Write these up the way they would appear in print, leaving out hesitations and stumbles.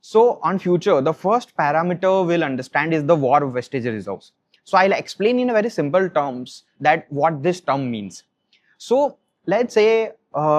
So on future, the first parameter we'll understand is the war vestige reserves. So I'll explain in a very simple terms that what this term means. So let's say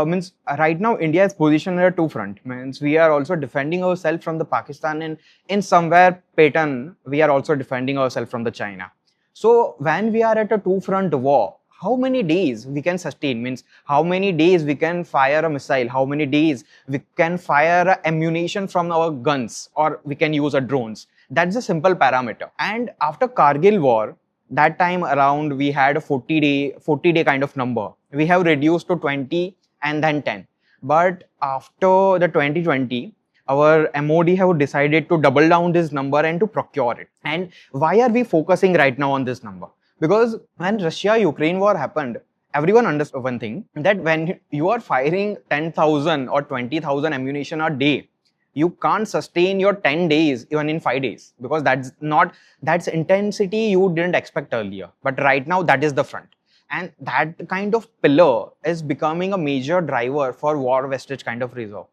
means right now India is positioned at two front. Means we are also defending ourselves from the Pakistan, and in somewhere pattern we are also defending ourselves from the China. So when we are at a two front war, how many days we can sustain? Means how many days we can fire a missile? How many days we can fire ammunition from our guns, or we can use a drones? That's a simple parameter. And after Kargil war, that time around we had a 40 day kind of number. We have reduced to 20 and then 10. But after the 2020, our MOD have decided to double down this number and to procure it. And why are we focusing right now on this number? Because when Russia-Ukraine war happened, everyone understood one thing, that when you are firing 10,000 or 20,000 ammunition a day, you can't sustain your 10 days even in 5 days, because that's intensity you didn't expect earlier. But right now that is the front. And that kind of pillar is becoming a major driver for war vestige kind of reserve.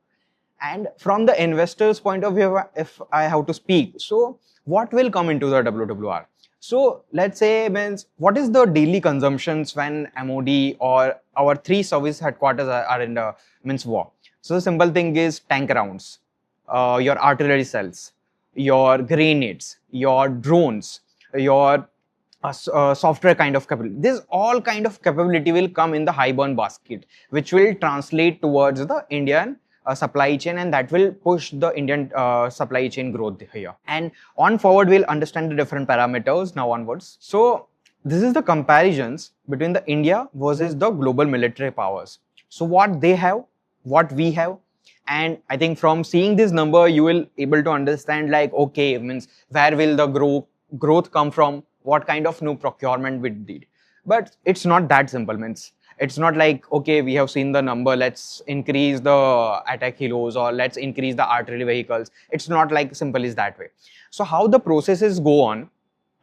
And from the investor's point of view, if I have to speak, so what will come into the WWR? So let's say, means what is the daily consumptions when MOD or our three service headquarters are in the means war? So the simple thing is tank rounds, your artillery cells, your grenades, your drones, your software kind of capability. This all kind of capability will come in the high burn basket, which will translate towards the Indian supply chain, and that will push the Indian supply chain growth here. And on forward, we'll understand the different parameters now onwards. So this is the comparisons between the India versus the global military powers. So what they have, what we have, and I think from seeing this number, you will able to understand like, okay, means where will the growth come from, what kind of new procurement we did. But it's not that simple. Means it's not like, okay, we have seen the number, let's increase the attack kilos or let's increase the artillery vehicles. It's not like simple is that way. So how the processes go on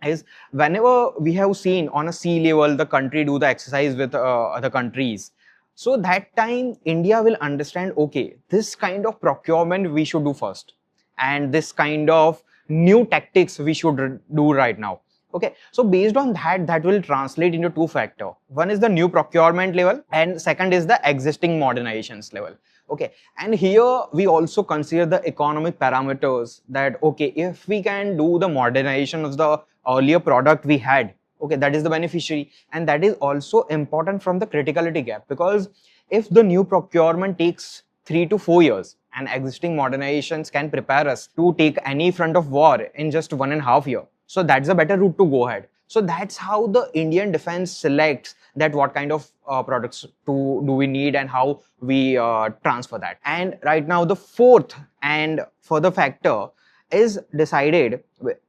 is, whenever we have seen on a sea level the country do the exercise with other countries, so that time India will understand, okay, this kind of procurement we should do first, and this kind of new tactics we should do right now. Okay, so based on that, that will translate into two factors. One is the new procurement level, and second is the existing modernizations level. Okay, and here we also consider the economic parameters, that okay, if we can do the modernization of the earlier product we had, okay, that is the beneficiary. And that is also important from the criticality gap, because if the new procurement takes 3 to 4 years, and existing modernizations can prepare us to take any front of war in just 1.5 years. So that's a better route to go ahead. So that's how the Indian defense selects that what kind of products do we need and how we transfer that. And right now the fourth and further factor is decided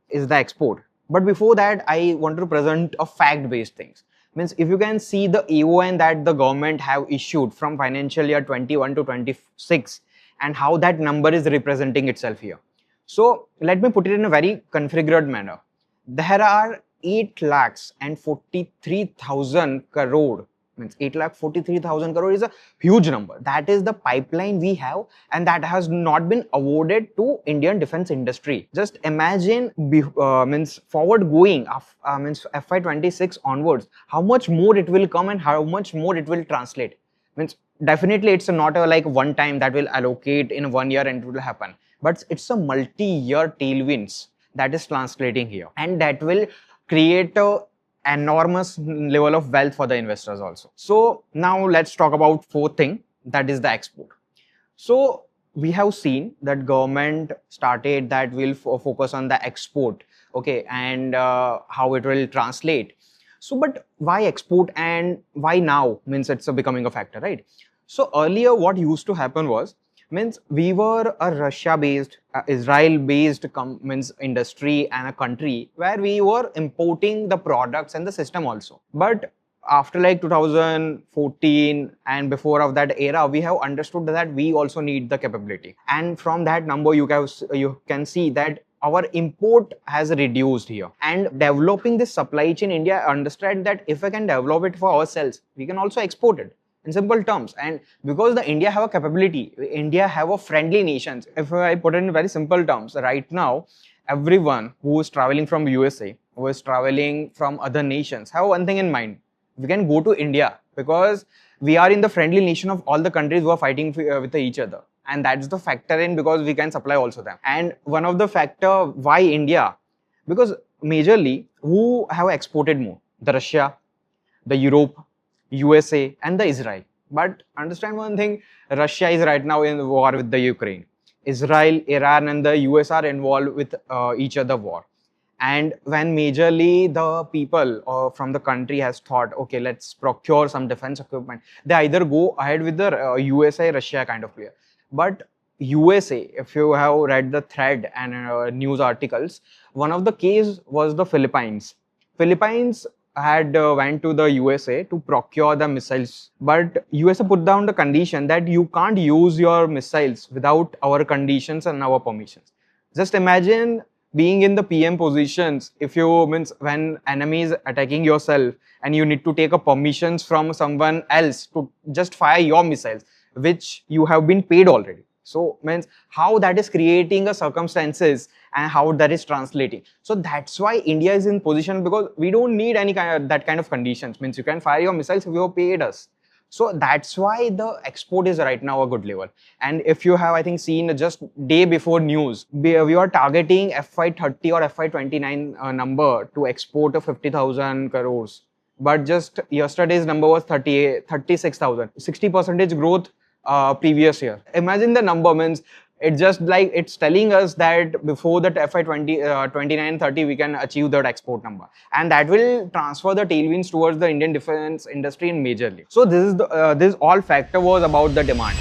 is the export. But before that, I want to present a fact-based things. Means if you can see the AON that the government have issued from financial year 21 to 26 and how that number is representing itself here. So let me put it in a very configured manner. There are 8,43,000 crore. Means 8,43,000 crore is a huge number. That is the pipeline we have, and that has not been awarded to Indian defense industry. Just imagine means forward going means FY26 onwards, how much more it will come and how much more it will translate. Means definitely it's not a like one time that will allocate in 1 year and it will happen, but it's a multi-year tailwinds that is translating here, and that will create a enormous level of wealth for the investors also. So now let's talk about fourth thing, that is the export. So we have seen that government started that will focus on the export, okay, and how it will translate. So but why export and why now? Means it's becoming a factor, right? So earlier what used to happen was, means we were a Russia-based, Israel-based means industry and a country where we were importing the products and the system also. But after like 2014 and before of that era, we have understood that we also need the capability. And from that number, you can see that our import has reduced here. And developing this supply chain, India understand that if I can develop it for ourselves, we can also export it. in simple terms. And because the India have a capability, India have a friendly nations. If I put it in very simple terms, right now, everyone who is traveling from USA, who is traveling from other nations, have one thing in mind. We can go to India because we are in the friendly nation of all the countries who are fighting with each other. And that's the factor in because we can supply also them. And one of the factor why India, because majorly who have exported more, the Russia, the Europe, USA, and the Israel. But understand one thing, Russia is right now in war with the Ukraine. Israel, Iran, and the US are involved with each other war. And when majorly the people from the country has thought, okay, let's procure some defense equipment, they either go ahead with the USA, Russia kind of player. But USA, if you have read the thread and news articles, one of the case was the Philippines. Philippines had went to the USA to procure the missiles, but USA put down the condition that you can't use your missiles without our conditions and our permissions. Just imagine being in the PM positions, if you means when enemy is attacking yourself and you need to take a permissions from someone else to just fire your missiles, which you have been paid already. So means how that is creating a circumstances and how that is translating. So that's why India is in position because we don't need any kind of that kind of conditions. Means you can fire your missiles if you have paid us. So that's why the export is right now a good level. And if you have, I think, seen just day before news, we are targeting FY30 or FY29 number to export of 50,000 crores. But just yesterday's number was 36,000, 60% growth previous year. Imagine the number, means it's just like it's telling us that before that FY20, 29, 30, we can achieve that export number. And that will transfer the tailwinds towards the Indian defense industry in majorly. So this is the, this all factor was about the demand.